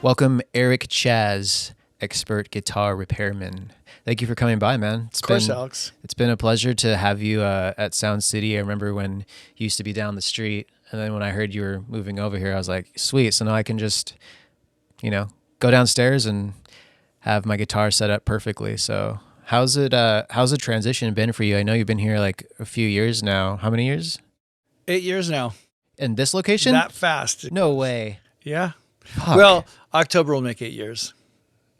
Welcome, Eric Chaz, expert guitar repairman. Thank you for coming by, man. Of course, Alex. It's been a pleasure to have you at Sound City. I remember when you used to be down the street, and then when I heard you were moving over here, I was like, sweet. So now I can just, go downstairs and have my guitar set up perfectly. So how's the transition been for you? I know you've been here like a few years now. How many years? 8 years now. In this location? That fast. No way. Yeah. Fuck. Well, October will make 8 years.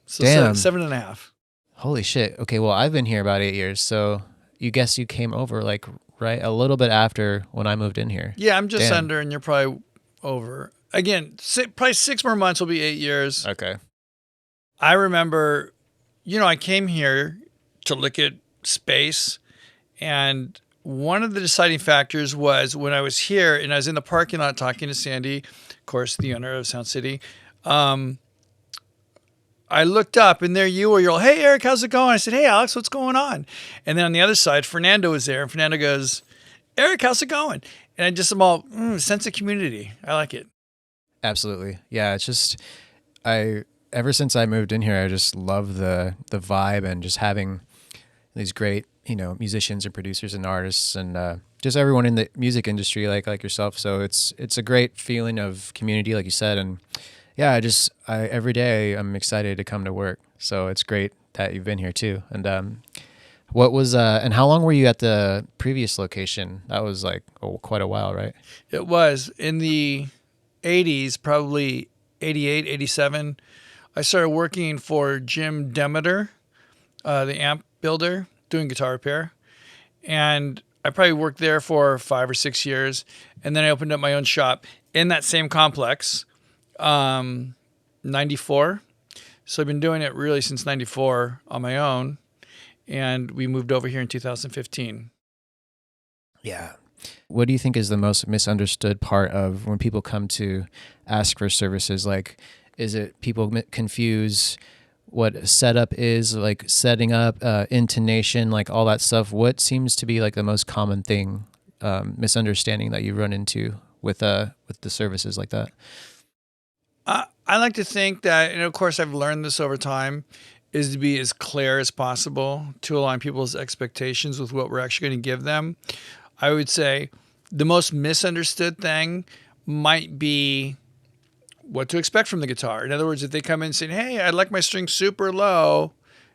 So Damn. 7.5. Holy shit. Okay, well, I've been here about 8 years, so you came over like right a little bit after when I moved in here. Yeah, I'm just Damn. under, and you're probably over. Again, probably 6 more months will be 8 years. Okay. I remember, I came here to look at space, and one of the deciding factors was when I was here and I was in the parking lot talking to Sandy, of course, the owner of Sound City. I looked up and there you were. You're all, hey, Eric, how's it going? I said, hey, Alex, what's going on? And then on the other side, Fernando was there. And Fernando goes, Eric, how's it going? And I just am all, sense of community. I like it. Absolutely. Yeah, it's just, ever since I moved in here, I just love the vibe and just having these great, musicians and producers and artists and just everyone in the music industry like yourself. So it's a great feeling of community, like you said. And yeah, every day I'm excited to come to work. So it's great that you've been here too. And and how long were you at the previous location? That was like quite a while, right? It was in the 80s, probably 88, 87. I started working for Jim Demeter, the amp builder, doing guitar repair. And I probably worked there for 5 or 6 years. And then I opened up my own shop in that same complex, 94. So I've been doing it really since 94 on my own. And we moved over here in 2015. Yeah. What do you think is the most misunderstood part of when people come to ask for services? Like, is it people confuse what setup is, like setting up, intonation, like all that stuff? What seems to be like the most common thing, misunderstanding that you run into with the services like that? I like to think that, and of course I've learned this over time, is to be as clear as possible to align people's expectations with what we're actually going to give them. I would say the most misunderstood thing might be what to expect from the guitar. In other words, if they come in saying, hey, I'd like my string super low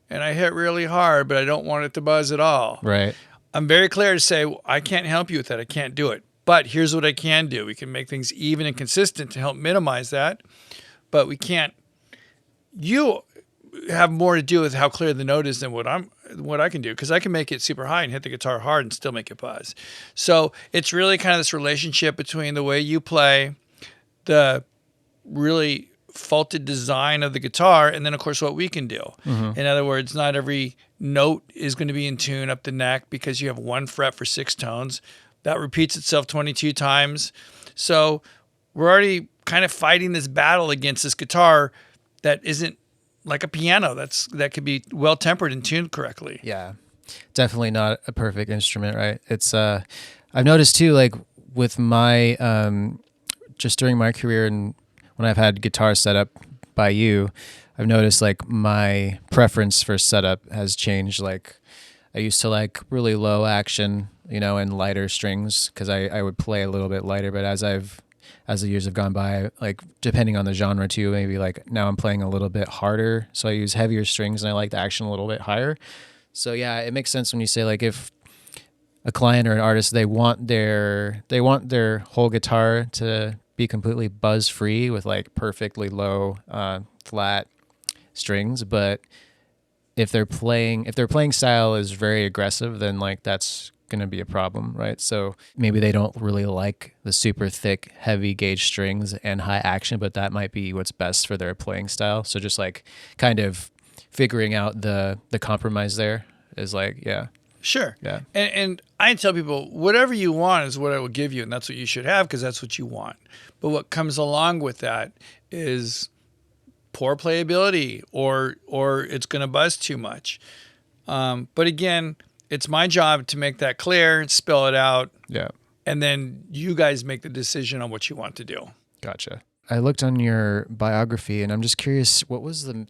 and I hit really hard, but I don't want it to buzz at all. Right. I'm very clear to say, I can't help you with that. I can't do it. But here's what I can do. We can make things even and consistent to help minimize that. But we can't. You have more to do with how clear the note is than what I can do, because I can make it super high and hit the guitar hard and still make it buzz. So it's really kind of this relationship between the way you play, the really faulted design of the guitar, and then of course what we can do. Mm-hmm. In other words, not every note is going to be in tune up the neck because you have 1 fret for 6 tones. That repeats itself 22 times. So we're already kind of fighting this battle against this guitar that isn't like a piano that could be well tempered and tuned correctly. Yeah, definitely not a perfect instrument, right? It's I've noticed too, like with my just during my career and when I've had guitars set up by you, I've noticed like my preference for setup has changed. Like I used to like really low action, and lighter strings because I would play a little bit lighter. But as the years have gone by, like depending on the genre too, maybe like now I'm playing a little bit harder. So I use heavier strings and I like the action a little bit higher. So yeah, it makes sense when you say like if a client or an artist, they want their whole guitar to be completely buzz free with like perfectly low flat strings, but if their playing style is very aggressive, then like that's going to be a problem, right? So maybe they don't really like the super thick heavy gauge strings and high action, but that might be what's best for their playing style. So just like kind of figuring out the compromise there is like, yeah. Sure. Yeah. And I tell people, whatever you want is what I will give you, and that's what you should have because that's what you want. But what comes along with that is poor playability or it's going to buzz too much. But again, it's my job to make that clear, spell it out. Yeah. And then you guys make the decision on what you want to do. Gotcha. I looked on your biography, and I'm just curious, what was the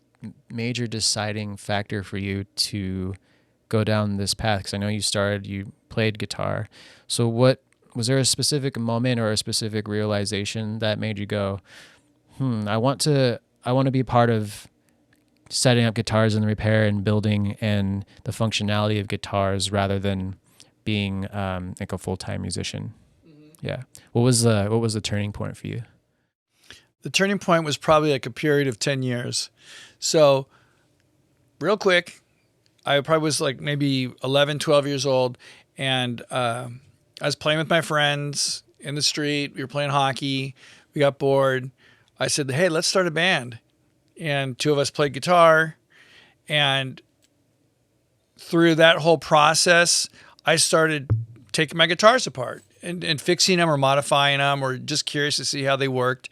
major deciding factor for you to go down this path? Because I know you played guitar. So what was there a specific moment or a specific realization that made you go, I want to be part of setting up guitars and the repair and building and the functionality of guitars rather than being like a full-time musician? Yeah. What was the turning point for you? The turning point was probably like a period of 10 years. So real quick, I probably was like maybe 11, 12 years old. And I was playing with my friends in the street. We were playing hockey. We got bored. I said, hey, let's start a band. And two of us played guitar. And through that whole process, I started taking my guitars apart and fixing them or modifying them or just curious to see how they worked.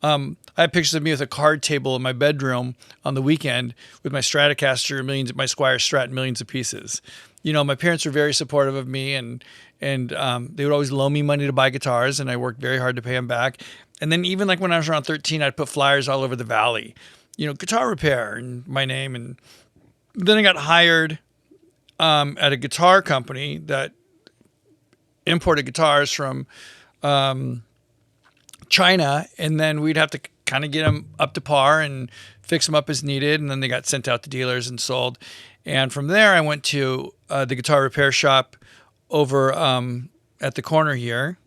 I have pictures of me with a card table in my bedroom on the weekend with my Stratocaster, my Squire Strat, millions of pieces. My parents were very supportive of me, and they would always loan me money to buy guitars, and I worked very hard to pay them back. And then even like when I was around 13, I'd put flyers all over the valley, guitar repair and my name. And then I got hired at a guitar company that imported guitars from China, and then we'd have to kind of get them up to par and fix them up as needed, and then they got sent out to dealers and sold. And from there, I went to the guitar repair shop over at the corner here,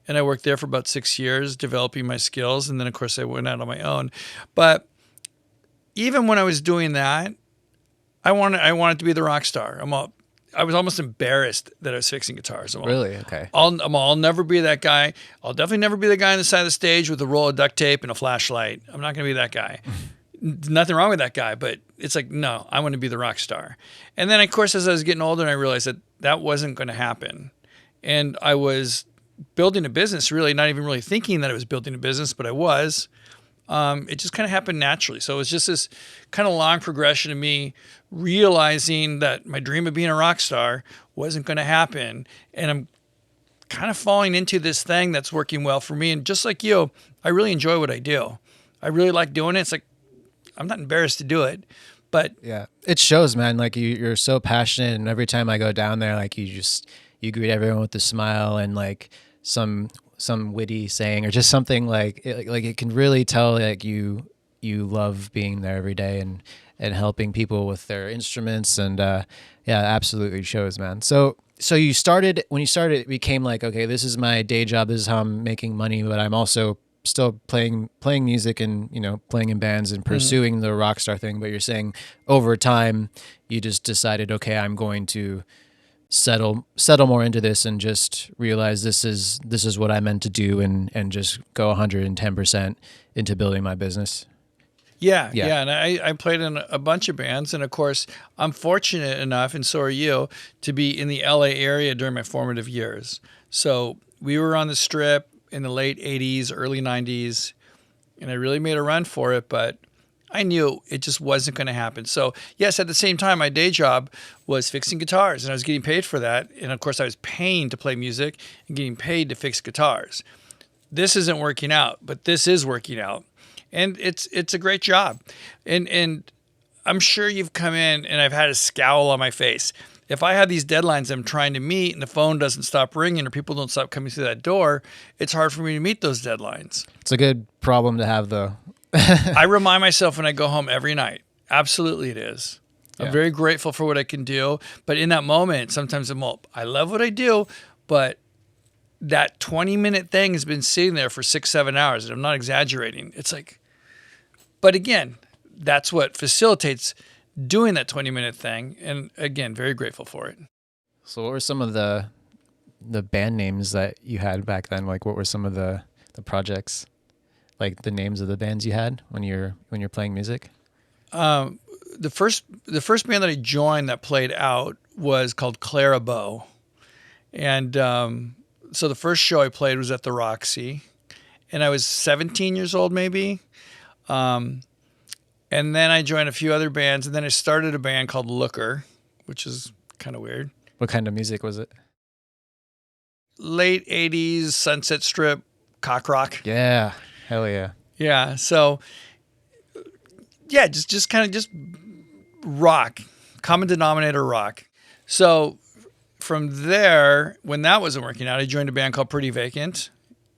and I worked there for about 6 years, developing my skills. And then, of course, I went out on my own. But even when I was doing that, I wanted to be the rock star. I was almost embarrassed that I was fixing guitars. Really? Okay. I'll never be that guy. I'll definitely never be the guy on the side of the stage with a roll of duct tape and a flashlight. I'm not going to be that guy. Nothing wrong with that guy, but it's like, no, I want to be the rock star. And then, of course, as I was getting older, I realized that wasn't going to happen. And I was building a business, really not even really thinking that I was building a business, but I was. It just kind of happened naturally. So it was just this kind of long progression of me realizing that my dream of being a rock star wasn't going to happen. And I'm kind of falling into this thing that's working well for me. And just like you, I really enjoy what I do. I really like doing it. It's like, I'm not embarrassed to do it, but yeah, it shows, man. Like you're so passionate. And every time I go down there, like you greet everyone with a smile and like some witty saying or just something like it can really tell like you love being there every day and helping people with their instruments. And yeah, absolutely shows, man. So when you started, it became like, okay, this is my day job. This is how I'm making money, but I'm also still playing music and, playing in bands and pursuing the rock star thing. But you're saying over time, you just decided, okay, I'm going to settle more into this and just realize this is what I meant to do and just go 110% into building my business. Yeah. And I played in a bunch of bands. And of course, I'm fortunate enough, and so are you, to be in the LA area during my formative years. So we were on the Strip in the late 80s, early 90s, and I really made a run for it, but I knew it just wasn't going to happen. So yes, at the same time, my day job was fixing guitars, and I was getting paid for that. And of course, I was paying to play music and getting paid to fix guitars. This isn't working out, but this is working out. And it's a great job. And I'm sure you've come in and I've had a scowl on my face. If I have these deadlines I'm trying to meet and the phone doesn't stop ringing or people don't stop coming through that door, it's hard for me to meet those deadlines. It's a good problem to have, though. I remind myself when I go home every night. Absolutely it is. Yeah. I'm very grateful for what I can do. But in that moment, sometimes I love what I do, but that 20-minute thing has been sitting there for 6-7 hours. And I'm not exaggerating. It's like, but again, that's what facilitates doing that 20-minute thing. And again, very grateful for it. So what were some of the band names that you had back then? Like what were some of the projects? Like the names of the bands you had when you're playing music? The first band that I joined that played out was called Clarabow. And so the first show I played was at the Roxy. And I was 17 years old maybe. And then I joined a few other bands. And then I started a band called Looker, which is kind of weird. What kind of music was it? Late 80s, Sunset Strip, cock rock. Yeah. Hell yeah. Yeah. So yeah, just kind of just rock, common denominator rock. So from there, when that wasn't working out, I joined a band called Pretty Vacant.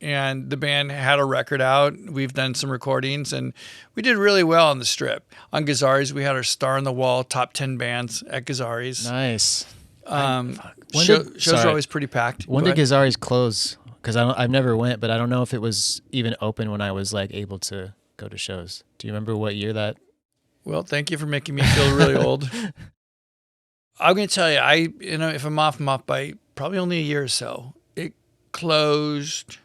And the band had a record out. We've done some recordings, and we did really well on the Strip. On Gazzari's, we had our Star on the Wall, top 10 bands at Gazzari's. Nice. Shows are always pretty packed. When did Gazzari's close? Because I've never went, but I don't know if it was even open when I was like able to go to shows. Do you remember what year that? Well, thank you for making me feel really old. I'm going to tell you, if I'm off by probably only a year or so. It closed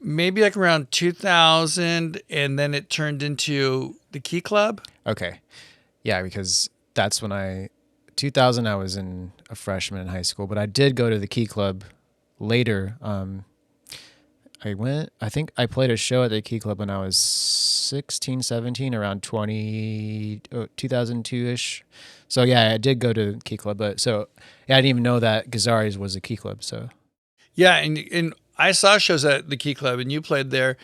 maybe like around 2000, and then it turned into the Key Club. Okay. Yeah, because that's when 2000, I was a freshman in high school, but I did go to the Key Club later. I think I played a show at the Key Club when I was 16, 17, around 2002-ish. So yeah, I did go to Key Club, but so yeah, I didn't even know that Gazzari's was a Key Club. So yeah, and I saw shows at the Key Club, and you played there.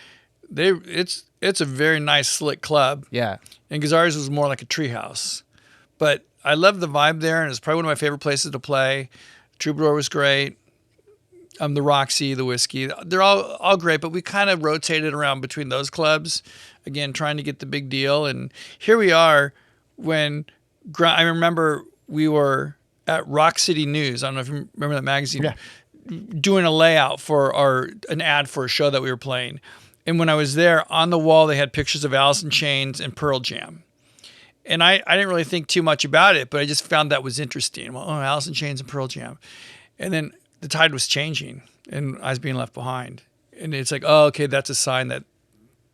It's a very nice, slick club. yeah, And Gazzari's was more like a treehouse. But I love the vibe there, and it's probably one of my favorite places to play. Troubadour was great. The Roxy, the Whiskey, they're all great, but we kind of rotated around between those clubs, again, trying to get the big deal. And here we are when I remember we were at Rock City News. I don't know if you remember that magazine. Yeah. Doing a layout for an ad for a show that we were playing. And when I was there, on the wall, they had pictures of Alice in Chains and Pearl Jam. And I didn't really think too much about it, but I just found that was interesting. Well, Alice in Chains and Pearl Jam. And then the tide was changing, and I was being left behind. And it's like, oh, okay, that's a sign that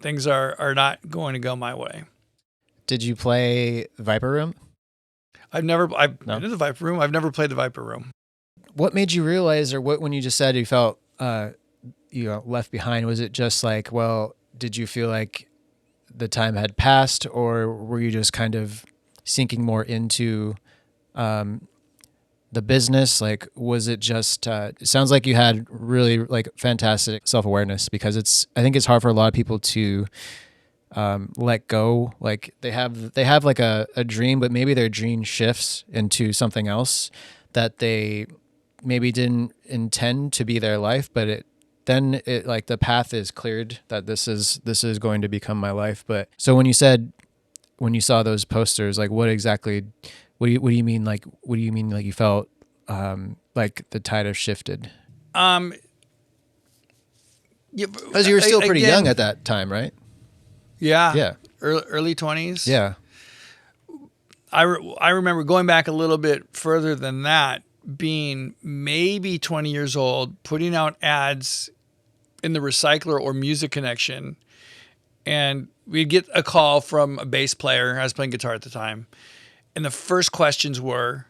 things are not going to go my way. Did you play Viper Room? I've been to the Viper Room. I've never played the Viper Room. What made you realize, or when you just said you felt left behind? Was it just like, well, did you feel like the time had passed, or were you just kind of sinking more into the business? Like, was it just? It sounds like you had really like fantastic self-awareness, because I think it's hard for a lot of people to let go. Like they have like a dream, but maybe their dream shifts into something else that they maybe didn't intend to be their life, but then like the path is cleared that this is going to become my life. But so when you saw those posters, like what do you mean like you felt like the tide has shifted? Yeah, Because you were still pretty young at that time, right? Yeah. Yeah. Early 20s. Yeah. I remember going back a little bit further than that, being maybe 20 years old, putting out ads in the Recycler or Music Connection, and we'd get a call from a bass player. I was playing guitar at the time, and the first questions were,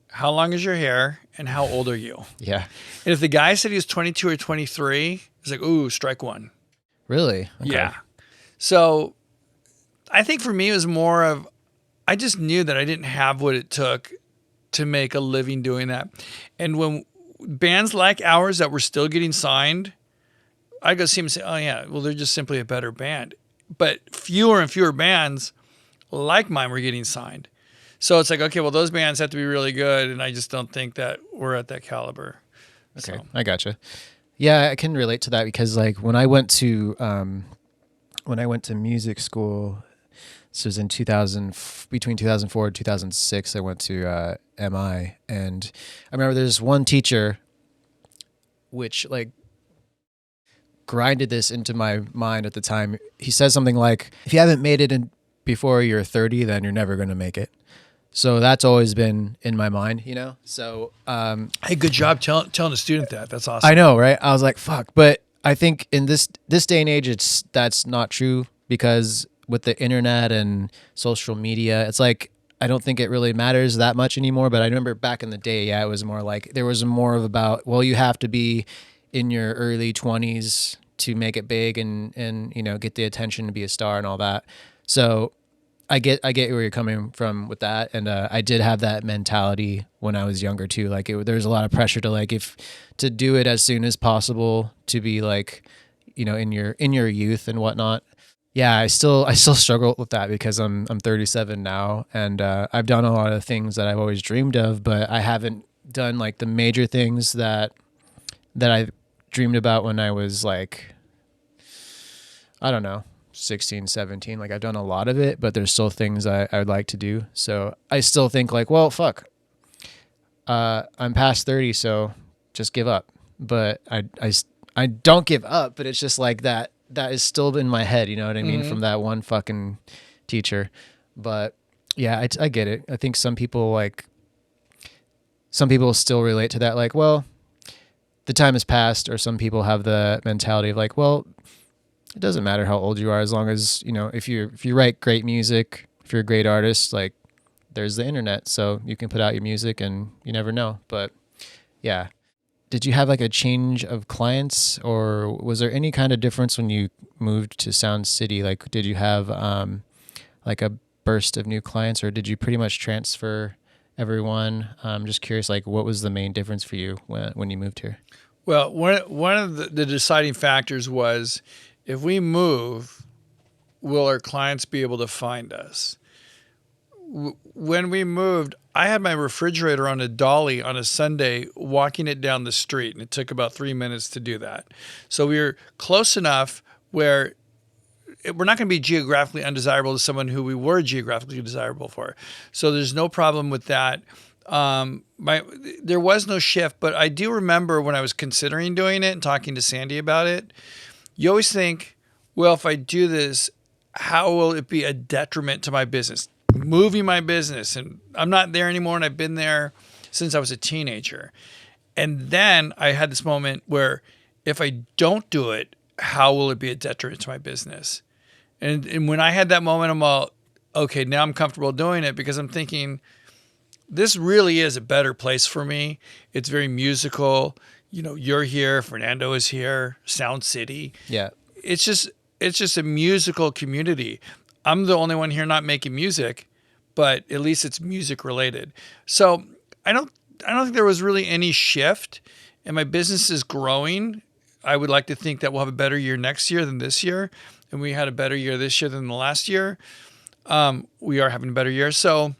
how long is your hair and how old are you? Yeah. And if the guy said he was 22 or 23, it's like, ooh, strike one. Really? Okay. Yeah. So I think for me, it was more of, I just knew that I didn't have what it took to make a living doing that. And when bands like ours that were still getting signed, I go see them and say, oh yeah, well, they're just simply a better band. But fewer and fewer bands like mine were getting signed. So it's like, okay, well, those bands have to be really good, and I just don't think that we're at that caliber. Okay, So. I gotcha. Yeah, I can relate to that, because like when I went to music school, this was in between 2004 and 2006. I went to MI, and I remember there's one teacher which like grinded this into my mind at the time. He said something like, if you haven't made it before you're 30, then you're never going to make it. So that's always been in my mind, So Hey, good job telling a student that. That's awesome. I know, right? I was like, fuck. But I think in this day and age, that's not true, because with the internet and social media, it's like, I don't think it really matters that much anymore. But I remember back in the day, yeah, it was more like, there was more of about, well, you have to be in your early 20s to make it big and get the attention to be a star and all that. So I get where you're coming from with that, and I did have that mentality when I was younger too. Like there was a lot of pressure to to do it as soon as possible, to be like, in your youth and whatnot. Yeah, I still struggle with that because I'm 37 now, and I've done a lot of things that I've always dreamed of, but I haven't done like the major things that I dreamed about when I was like, I don't know, 16, 17. Like I've done a lot of it, but there's still things I would like to do. So I still think like, well, fuck, I'm past 30, so just give up. But I don't give up, but it's just like that is still in my head, you know what I mean, from that one fucking teacher. But yeah, I get it. I think some people still relate to that, like, well, the time has passed, or some people have the mentality of like, well, it doesn't matter how old you are, as long as, if you write great music, if you're a great artist, like there's the internet, so you can put out your music and you never know. But yeah. Did you have like a change of clients, or was there any kind of difference when you moved to Sound City? Like, did you have like a burst of new clients, or did you pretty much transfer everyone? I'm just curious, like, what was the main difference for you when you moved here? Well, one of the deciding factors was, if we move, will our clients be able to find us? When we moved, I had my refrigerator on a dolly on a Sunday, walking it down the street, and it took about 3 minutes to do that. So we were close enough where we're not going to be geographically undesirable to someone who we were geographically desirable for. So there's no problem with that. There was no shift, but I do remember when I was considering doing it and talking to Sandy about it, you always think, well, if I do this, how will it be a detriment to my business? Moving my business, and I'm not there anymore, and I've been there since I was a teenager. And then I had this moment where, if I don't do it, how will it be a detriment to my business? And when I had that moment, I'm all, okay, now I'm comfortable doing it, because I'm thinking, this really is a better place for me. It's very musical. You're here, Fernando is here, Sound City. Yeah. It's just a musical community. I'm the only one here not making music, but at least it's music related. So I don't think there was really any shift, and my business is growing. I would like to think that we'll have a better year next year than this year, and we had a better year this year than the last year. We are having a better year. So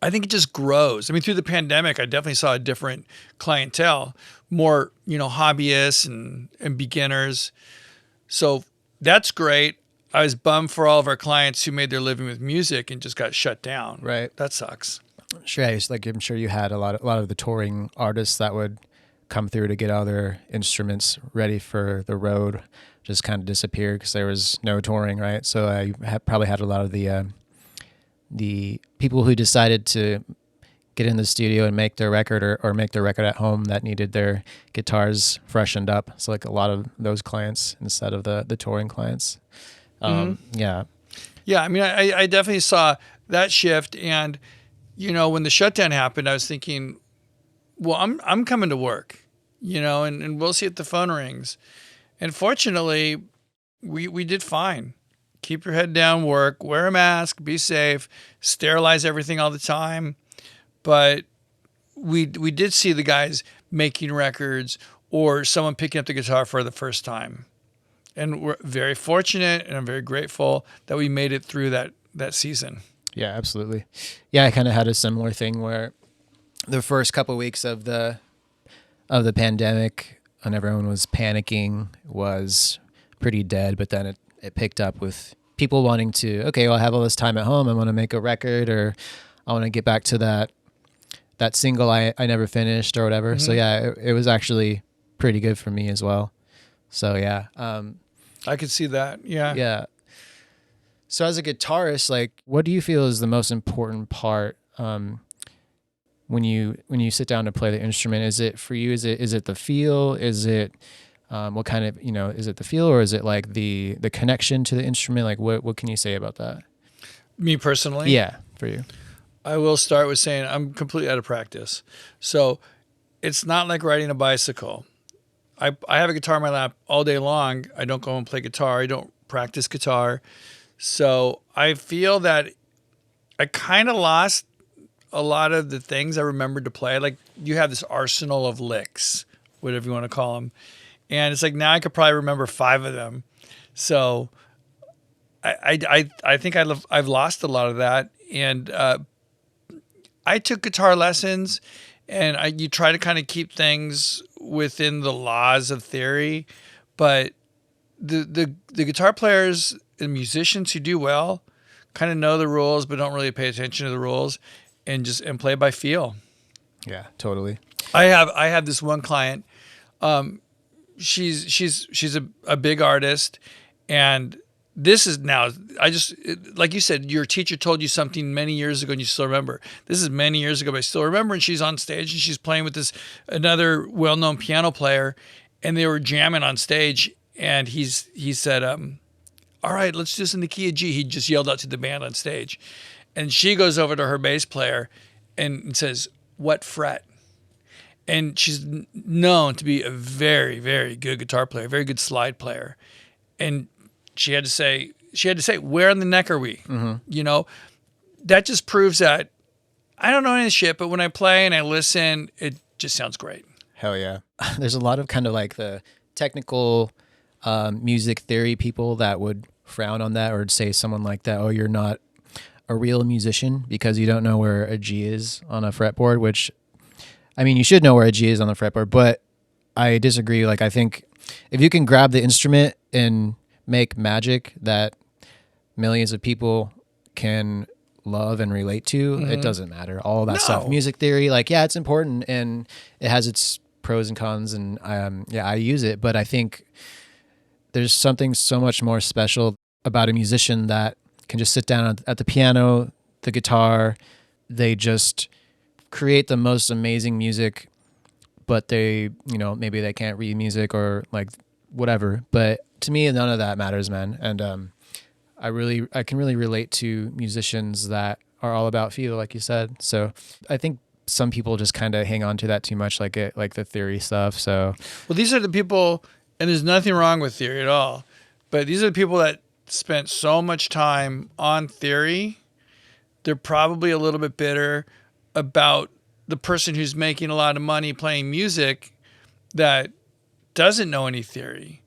I think it just grows. I mean, through the pandemic, I definitely saw a different clientele, more, hobbyists and beginners. So that's great. I was bummed for all of our clients who made their living with music and just got shut down. Right. That sucks. Sure. I'm sure you had a lot of the touring artists that would come through to get all their instruments ready for the road, just kind of disappeared because there was no touring, right? So I probably had a lot of the people who decided to get in the studio and make their record, or make their record at home, that needed their guitars freshened up. So like a lot of those clients instead of the touring clients. Yeah. Yeah. I mean, I definitely saw that shift. And, when the shutdown happened, I was thinking, well, I'm coming to work, and we'll see if the phone rings. And fortunately, we did fine. Keep your head down, work, wear a mask, be safe, sterilize everything all the time. But we did see the guys making records, or someone picking up the guitar for the first time. And we're very fortunate, and I'm very grateful that we made it through that season. Yeah, absolutely. Yeah, I kind of had a similar thing where the first couple of weeks of the pandemic, when everyone was panicking, was pretty dead. But then it picked up with people wanting to, okay, well, I have all this time at home, I want to make a record, or I want to get back to that single I never finished, or whatever. So yeah, it was actually pretty good for me as well. So yeah. I could see that. Yeah. Yeah. So as a guitarist, like, what do you feel is the most important part when you sit down to play the instrument? Is it for you? Is it the feel? Is it what kind of, is it the feel, or is it like the connection to the instrument? Like, what can you say about that? Me personally? Yeah, for you. I will start with saying I'm completely out of practice. So it's not like riding a bicycle. I have a guitar in my lap all day long. I don't go and play guitar. I don't practice guitar. So I feel that I kind of lost a lot of the things I remembered to play. Like, you have this arsenal of licks, whatever you want to call them. and it's like now I could probably remember 5 of them. So I think I've lost a lot of that, and I took guitar lessons, and you try to kind of keep things within the laws of theory, but the guitar players and musicians who do well kind of know the rules but don't really pay attention to the rules, and play by feel. Yeah, totally. I have this one client. She's a big artist, and this is now, like you said, your teacher told you something many years ago and you still remember. This is many years ago, but I still remember. And she's on stage and she's playing with another well-known piano player, and they were jamming on stage. And he said, all right, let's do this in the key of G. He just yelled out to the band on stage. And she goes over to her bass player and says, what fret? And she's known to be a very, very good guitar player, very good slide player. And she had to say, where on the neck are we? Mm-hmm. You know, that just proves that I don't know any shit, but when I play and I listen, it just sounds great. Hell yeah. There's a lot of kind of like the technical music theory people that would frown on that or say someone like that, oh, you're not a real musician because you don't know where a G is on a fretboard, which, I mean, you should know where a G is on the fretboard, but I disagree. Like, I think if you can grab the instrument and make magic that millions of people can love and relate to, it doesn't matter. All that stuff, music theory, like, yeah, it's important and it has its pros and cons, and yeah, I use it, but I think there's something so much more special about a musician that can just sit down at the piano, the guitar, they just create the most amazing music, but they, you know, maybe they can't read music or like whatever, but to me, none of that matters, man. And I can really relate to musicians that are all about feel, like you said. So I think some people just kind of hang on to that too much, like the theory stuff. So, well, these are the people, and there's nothing wrong with theory at all, but these are the people that spent so much time on theory. They're probably a little bit bitter about the person who's making a lot of money playing music that doesn't know any theory.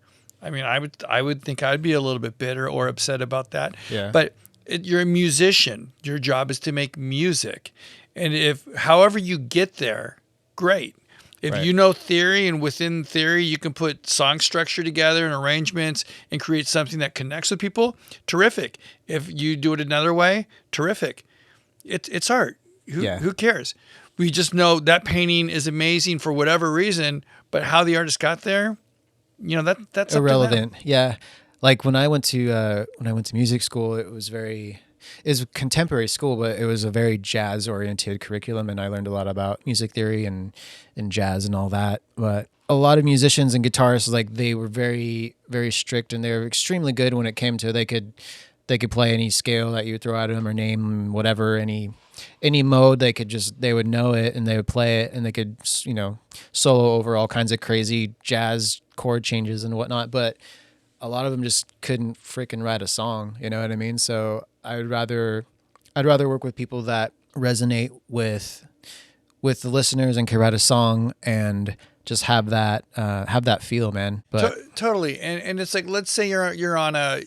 I mean, I would think I'd be a little bit bitter or upset about that. Yeah. But you're a musician. Your job is to make music. And however you get there, great. If Right. you know theory, and within theory you can put song structure together and arrangements and create something that connects with people, terrific. If you do it another way, terrific. It's art. Who cares? We just know that painting is amazing for whatever reason, but how the artist got there, you know, that's irrelevant. Yeah, like when I went to music school, it was a contemporary school, but it was a very jazz oriented curriculum, and I learned a lot about music theory and jazz and all that. But a lot of musicians and guitarists, like, they were very, very strict, and they were extremely good when it came to they could play any scale that you throw at them or name whatever, any mode. They would know it and they would play it, and they could, you know, solo over all kinds of crazy jazz chord changes and whatnot. But a lot of them just couldn't freaking write a song. You know what I mean? So I'd rather work with people that resonate with the listeners and can write a song and just have that feel, man. But totally. And it's like, let's say you're on a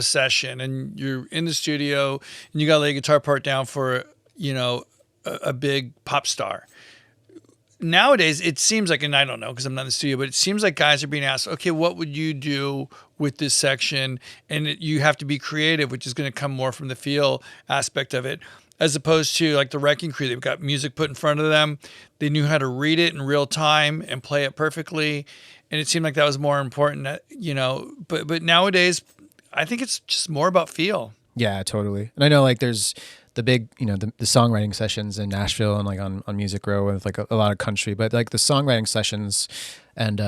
session and you're in the studio and you got to lay a guitar part down for, you know, a big pop star. Nowadays, it seems like, and I don't know because I'm not in the studio, but it seems like guys are being asked, okay, what would you do with this section? And you have to be creative, which is going to come more from the feel aspect of it, as opposed to like the Wrecking Crew. They've got music put in front of them. They knew how to read it in real time and play it perfectly. And it seemed like that was more important, you know, but nowadays, I think it's just more about feel. yeah, totally. And I know, like, there's the big, you know, the songwriting sessions in Nashville and like on Music Row with like a lot of country, but like the songwriting sessions and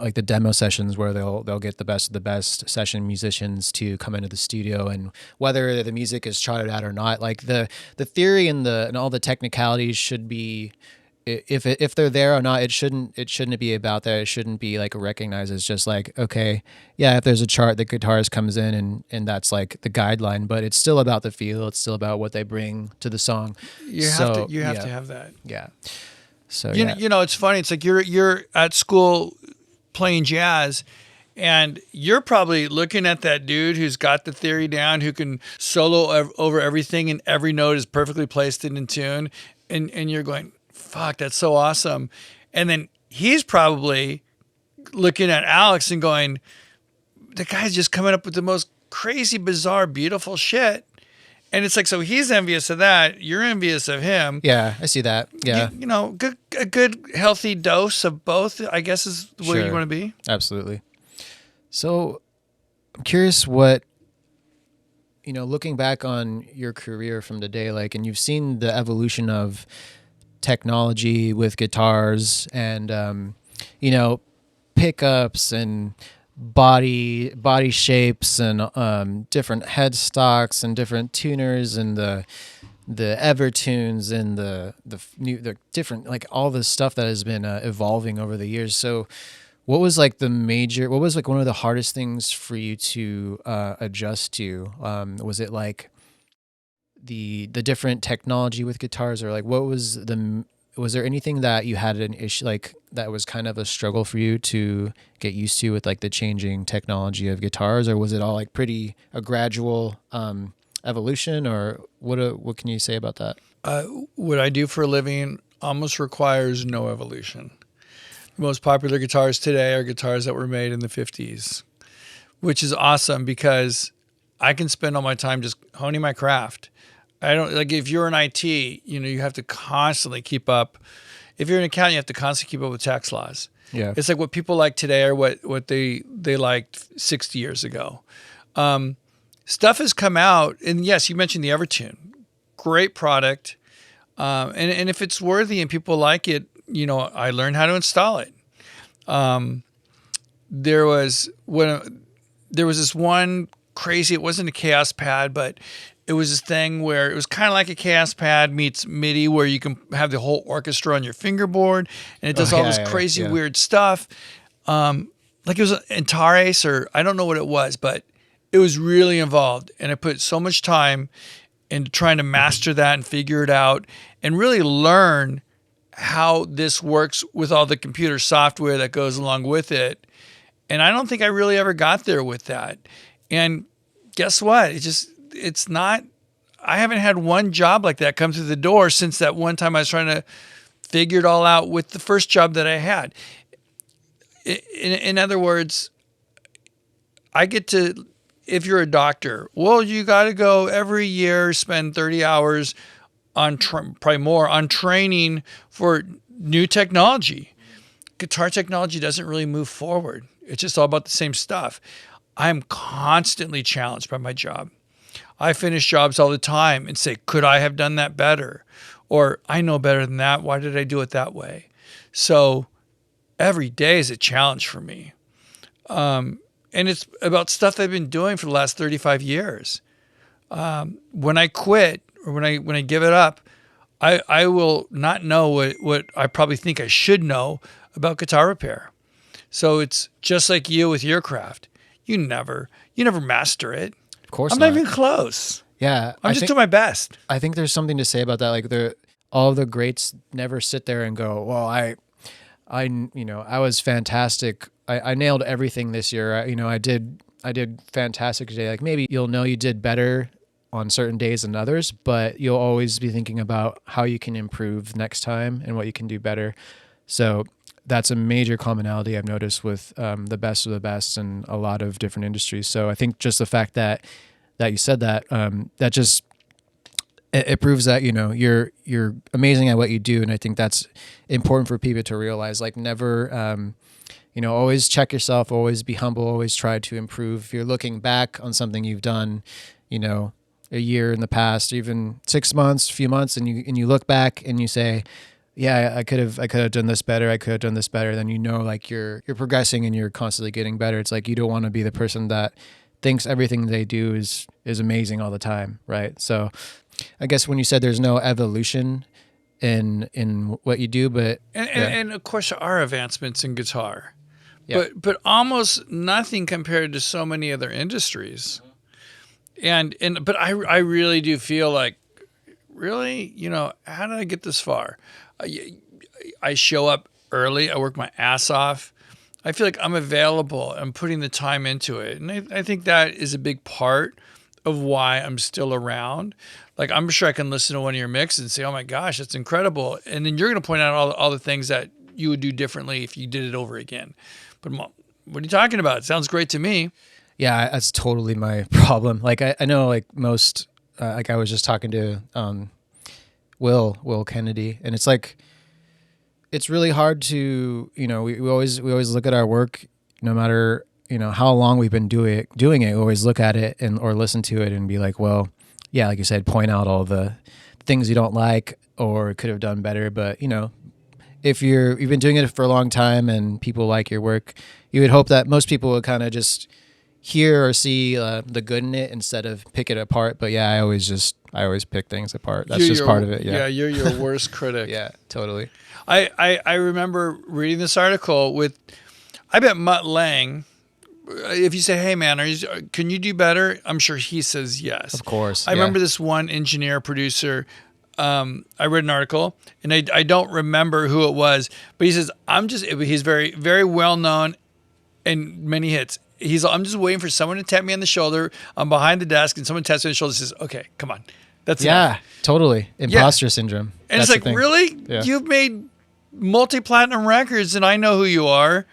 like the demo sessions where they'll get the best of the best session musicians to come into the studio, and whether the music is trotted out or not, like the theory and all the technicalities should be, if they're there or not, it shouldn't be about that. It shouldn't be like recognized as just like, okay, yeah, if there's a chart, the guitarist comes in and that's like the guideline, but it's still about the feel. It's still about what they bring to the song. You have to have that. Yeah. So You, yeah, you know, it's funny. It's like you're at school playing jazz, and you're probably looking at that dude who's got the theory down, who can solo over everything, and every note is perfectly placed and in tune. And you're going, fuck, that's so awesome. And then he's probably looking at Alex and going, the guy's just coming up with the most crazy, bizarre, beautiful shit. And it's like, so he's envious of that. You're envious of him. yeah, I see that. Yeah, You know, a good, healthy dose of both, I guess, is where you sure. want to be. Absolutely. So I'm curious what, looking back on your career from today, like, and you've seen the evolution of technology with guitars and, pickups and body shapes and different headstocks and different tuners and the Evertunes and the different, like, all the stuff that has been evolving over the years. So what was like one of the hardest things for you to adjust to? Was it like the different technology with guitars, or like was there anything that you had an issue, like, that was kind of a struggle for you to get used to with like the changing technology of guitars, or was it all like pretty a gradual evolution, or what can you say about that? What I do for a living almost requires no evolution. The most popular guitars today are guitars that were made in the 50s, which is awesome because I can spend all my time just honing my craft. I don't like, if you're in IT, you have to constantly keep up. If you're an accountant, you have to constantly keep up with tax laws. Yeah. It's like what people like today are what they liked 60 years ago. Stuff has come out, and yes, you mentioned the Evertune, great product, and if it's worthy and people like it, I learned how to install it. There was this one crazy. It wasn't a Chaos Pad, but it was this thing where it was kind of like a Chaos Pad meets MIDI, where you can have the whole orchestra on your fingerboard, and it does all this crazy weird stuff. Like it was an Antares, or I don't know what it was, but it was really involved, and I put so much time into trying to master that and figure it out, and really learn how this works with all the computer software that goes along with it. And I don't think I really ever got there with that. And guess what? It's not, I haven't had one job like that come through the door since that one time I was trying to figure it all out with the first job that I had. In other words, I get to, if you're a doctor, well, you got to go every year, spend 30 hours on probably more on training for new technology. Guitar technology doesn't really move forward. It's just all about the same stuff. I'm constantly challenged by my job. I finish jobs all the time and say, could I have done that better? Or I know better than that. Why did I do it that way? So every day is a challenge for me. And it's about stuff I've been doing for the last 35 years. When I quit, or when I give it up, I will not know what I probably think I should know about guitar repair. So it's just like you with your craft. You never master it. Of course I'm not even close. Yeah, I'm just doing my best. I think there's something to say about that. Like all the greats never sit there and go, well, I was fantastic. I nailed everything this year. I did fantastic today. Like, maybe you did better on certain days than others, but you'll always be thinking about how you can improve next time and what you can do better. So that's a major commonality I've noticed with the best of the best in a lot of different industries. So I think just the fact that you said that, that just it proves that you're amazing at what you do, and I think that's important for people to realize. Like, never always check yourself, always be humble, always try to improve. If you're looking back on something you've done, a year in the past, even 6 months, a few months, and you look back and you say, yeah, I could have done this better. I could have done this better. Then like you're progressing and you're constantly getting better. It's like you don't want to be the person that thinks everything they do is amazing all the time, right? So I guess when you said there's no evolution in what you do, but and of course there are advancements in guitar, yeah. but almost nothing compared to so many other industries. But I really do feel like, really, how did I get this far? I show up early. I work my ass off. I feel like I'm available. I'm putting the time into it. And I think that is a big part of why I'm still around. Like, I'm sure I can listen to one of your mixes and say, oh my gosh, that's incredible. And then you're going to point out all the things that you would do differently if you did it over again. But what are you talking about? It sounds great to me. Yeah, that's totally my problem. Like I know like most, like I was just talking to Will Kennedy, and it's like, it's really hard to, we always look at our work, no matter, how long we've been doing it, we always look at it or listen to it and be like, well, yeah, like you said, point out all the things you don't like or could have done better. But, if you've been doing it for a long time and people like your work, you would hope that most people would kind of just hear or see the good in it instead of pick it apart. But yeah, I always pick things apart. That's just part of it. Yeah. Yeah, you're your worst critic. Yeah, totally. I remember reading this article with, I bet Mutt Lang, if you say, hey man, can you do better? I'm sure he says yes. Of course. I remember this one engineer producer, I read an article and I don't remember who it was, but he says, he's very, very well known and many hits. I'm just waiting for someone to tap me on the shoulder. I'm behind the desk and someone taps me on the shoulder and says, okay, come on. That's enough. Totally. Imposter syndrome. And it's like, really? Yeah. You've made multi-platinum records and I know who you are.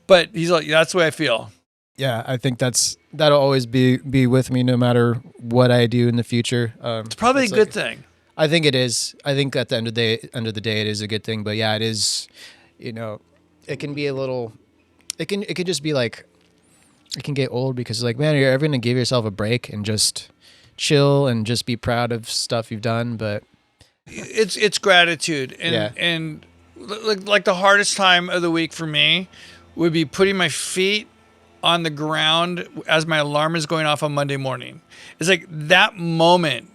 But he's like, that's the way I feel. Yeah, I think that'll always be with me no matter what I do in the future. It's probably a good thing. I think it is. I think at the end of the day, it is a good thing. But yeah, it is, it can be a little, it could just be like, it can get old because like, man, you're ever going to give yourself a break and just chill and just be proud of stuff you've done. But it's gratitude. And like the hardest time of the week for me would be putting my feet on the ground as my alarm is going off on Monday morning. It's like that moment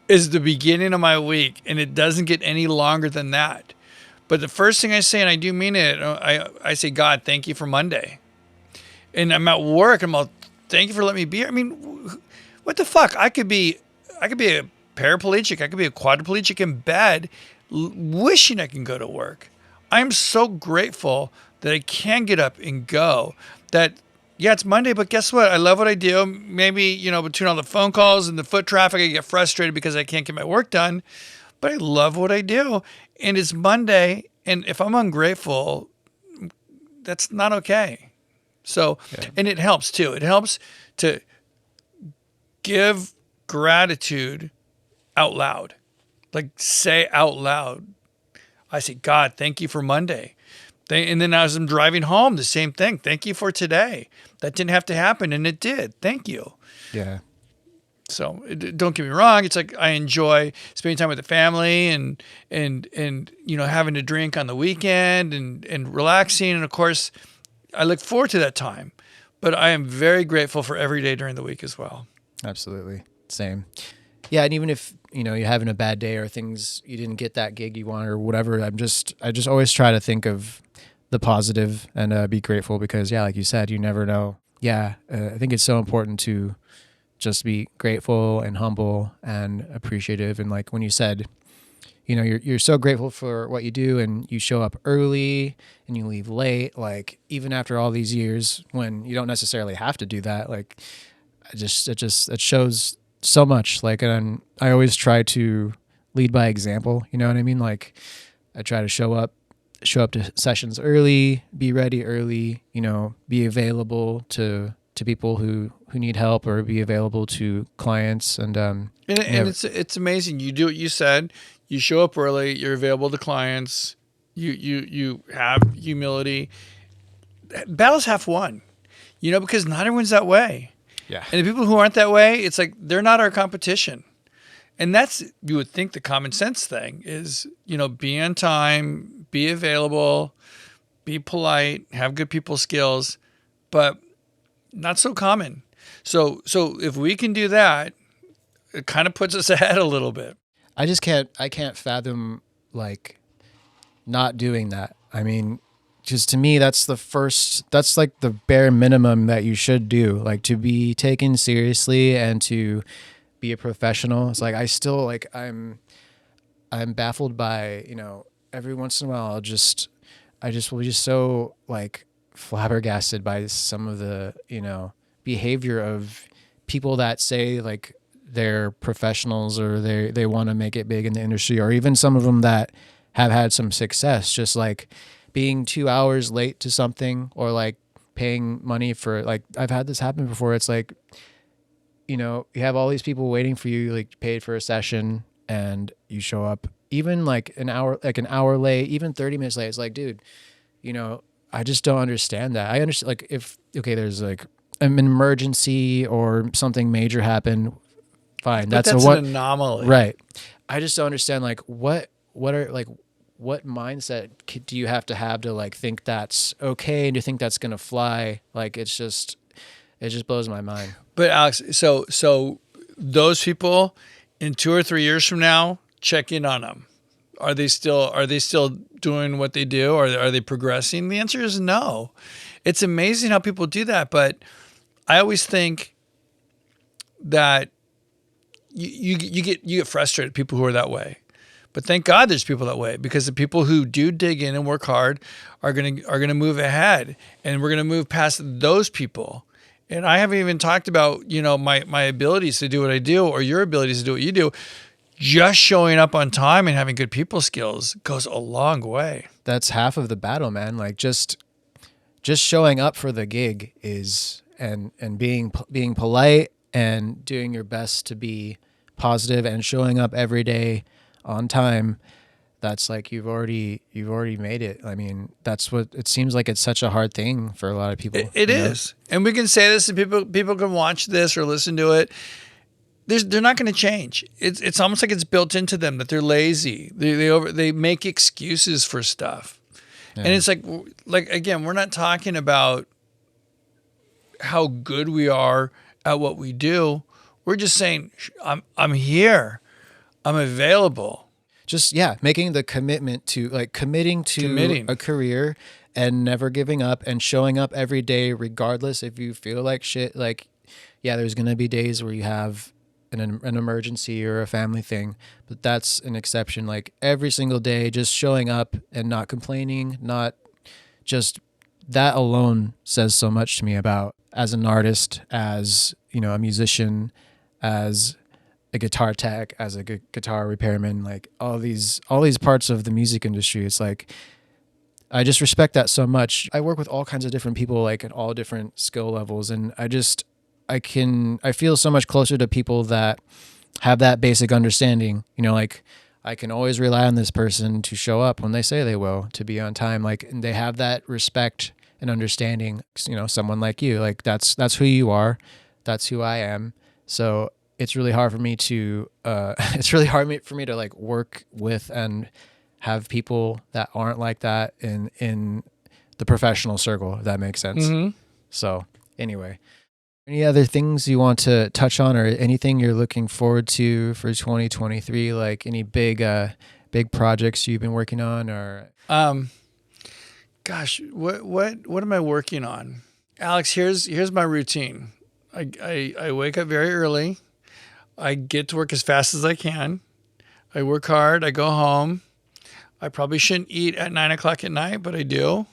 is the beginning of my week and it doesn't get any longer than that. But the first thing I say, and I do mean it, I say, God, thank you for Monday. And I'm at work. I'm like, thank you for letting me be here. I mean, what the fuck? I could be a paraplegic. I could be a quadriplegic in bed, wishing I can go to work. I'm so grateful that I can get up and go. That, yeah, it's Monday, but guess what? I love what I do. Maybe, between all the phone calls and the foot traffic, I get frustrated because I can't get my work done. But I love what I do. And it's Monday. And if I'm ungrateful, that's not okay. So, And it helps too. It helps to give gratitude out loud. Like say out loud. I say, God, thank you for Monday. And then as I'm driving home, the same thing. Thank you for today. That didn't have to happen, and it did. Thank you. Yeah. So don't get me wrong. It's like I enjoy spending time with the family and having a drink on the weekend and relaxing. And of course, I look forward to that time. But I am very grateful for every day during the week as well. Absolutely. Same. Yeah, and even if, you're having a bad day or things, you didn't get that gig you want or whatever, I just always try to think of the positive and be grateful because, yeah, like you said, you never know. Yeah, I think it's so important to just be grateful and humble and appreciative. And like when you said, you're so grateful for what you do and you show up early and you leave late, like even after all these years when you don't necessarily have to do that, like it shows so much. Like, and I always try to lead by example. You know what I mean? Like I try to show up to sessions early, be ready early, be available to people who need help or be available to clients. And it's amazing. You do what you said, you show up early, you're available to clients, you have humility. Battle's half won, because not everyone's that way. Yeah. And the people who aren't that way, it's like, they're not our competition. And that's, you would think the common sense thing is, be on time, be available, be polite, have good people skills, but not so common. So if we can do that, it kind of puts us ahead a little bit. I can't fathom like not doing that. I mean, just to me, that's like the bare minimum that you should do, like to be taken seriously and to be a professional. It's like, I still like, I'm baffled by, every once in a while I just will be just so like flabbergasted by some of the, behavior of people that say like they're professionals or they want to make it big in the industry, or even some of them that have had some success, just like being 2 hours late to something, or like paying money for, like, I've had this happen before. It's like, you have all these people waiting for you, like paid for a session, and you show up even like an hour late, even 30 minutes late. It's like, dude, I just don't understand that. I understand, like, if, okay, there's like an emergency or something major happened, fine. But That's an anomaly. right. I just don't understand, like, what mindset do you have to like think that's okay and to think that's going to fly? Like, it just blows my mind. But Alex, so those people in 2 or 3 years from now, check in on them. Are they still doing what they do? Or are they progressing? The answer is no. It's amazing how people do that, but I always think that you get frustrated, people who are that way. But thank God there's people that way, because the people who do dig in and work hard are gonna move ahead, and we're gonna move past those people. And I haven't even talked about, my abilities to do what I do, or your abilities to do what you do. Just showing up on time and having good people skills goes a long way. That's half of the battle, man. Like, just showing up for the gig is, and being polite and doing your best to be positive and showing up every day on time. That's like, you've already made it. I mean, that's what it seems like. It's such a hard thing for a lot of people. It is. And we can say this, and people can watch this or listen to it. They're not going to change. It's almost like it's built into them that they're lazy. They make excuses for stuff. Yeah. And it's like again, we're not talking about how good we are at what we do. We're just saying, I'm here. I'm available. Just, yeah, making the commitment to, like, committing a career and never giving up and showing up every day, regardless if you feel like shit. Like, yeah, there's going to be days where you have an emergency or a family thing, but that's an exception. Like, every single day, just showing up and not complaining, not just, that alone says so much to me about, as an artist, as, a musician, as a guitar tech, as a guitar repairman, like all these parts of the music industry. It's like, I just respect that so much. I work with all kinds of different people, like at all different skill levels, and I feel so much closer to people that have that basic understanding. Like, I can always rely on this person to show up when they say they will, to be on time. Like, and they have that respect and understanding. Someone like you, like, that's who you are. That's who I am. So it's really hard for me to like work with and have people that aren't like that in the professional circle, if that makes sense. Mm-hmm. So anyway, any other things you want to touch on, or anything you're looking forward to for 2023? Like, any big projects you've been working on, or gosh, what am I working on? Alex, here's my routine. I wake up very early. I get to work as fast as I can. I work hard. I go home. I probably shouldn't eat at 9:00 at night, but I do.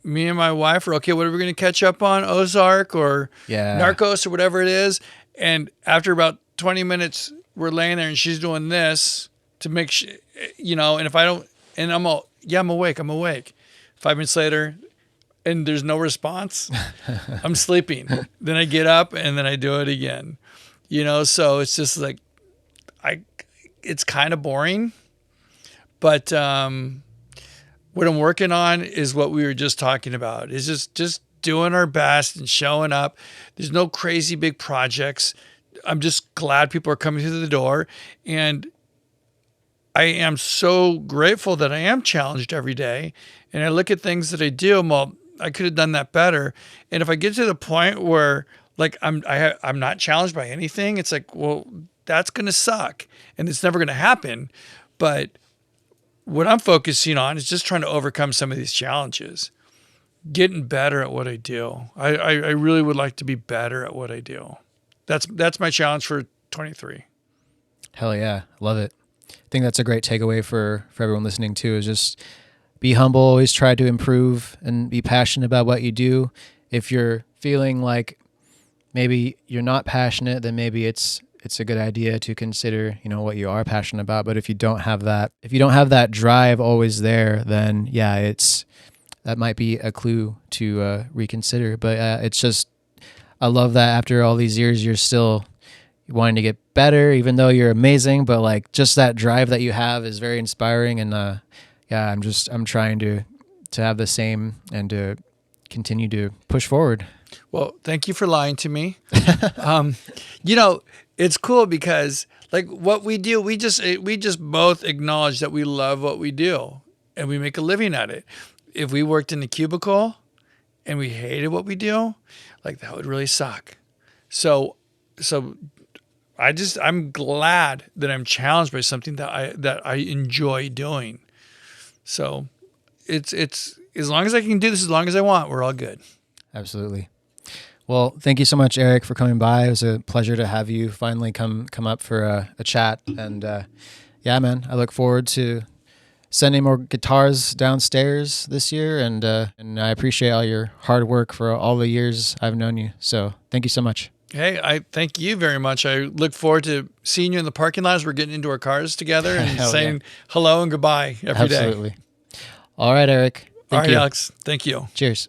Me and my wife are, okay, what are we going to catch up on? Ozark or Narcos or whatever it is. And after about 20 minutes, we're laying there and she's doing this to make sure, and if I don't, and I'm awake. 5 minutes later, and there's no response, I'm sleeping. Then I get up and then I do it again. So it's just like, it's kind of boring, but what I'm working on is what we were just talking about, is just doing our best and showing up. There's no crazy big projects. I'm just glad people are coming through the door, and I am so grateful that I am challenged every day. And I look at things that I do, and, well, I could have done that better. And if I get to the point where, like, I'm not challenged by anything, it's like, well, that's going to suck and it's never going to happen. But what I'm focusing on is just trying to overcome some of these challenges, getting better at what I do. I really would like to be better at what I do. That's my challenge for 23. Hell yeah. Love it. I think that's a great takeaway for everyone listening too, is just be humble, always try to improve and be passionate about what you do. If you're feeling like maybe you're not passionate, then maybe it's a good idea to consider, what you are passionate about. But if you don't have that drive always there, then yeah, that might be a clue to reconsider. But it's just, I love that after all these years, you're still wanting to get better, even though you're amazing. But like just that drive that you have is very inspiring. And yeah, I'm trying to have the same and to continue to push forward. Well, thank you for lying to me. It's cool because like what we do, we just both acknowledge that we love what we do and we make a living at it. If we worked in a cubicle and we hated what we do, like that would really suck. So I'm glad that I'm challenged by something that I enjoy doing. So it's as long as I can do this as long as I want, we're all good. Absolutely. Well, thank you so much, Eric, for coming by. It was a pleasure to have you finally come up for a chat. And yeah, man, I look forward to sending more guitars downstairs this year. And I appreciate all your hard work for all the years I've known you. So thank you so much. Hey, I thank you very much. I look forward to seeing you in the parking lot as we're getting into our cars together and saying hello and goodbye every day. Absolutely. All right, Eric. All right, Alex. Thank you. Cheers.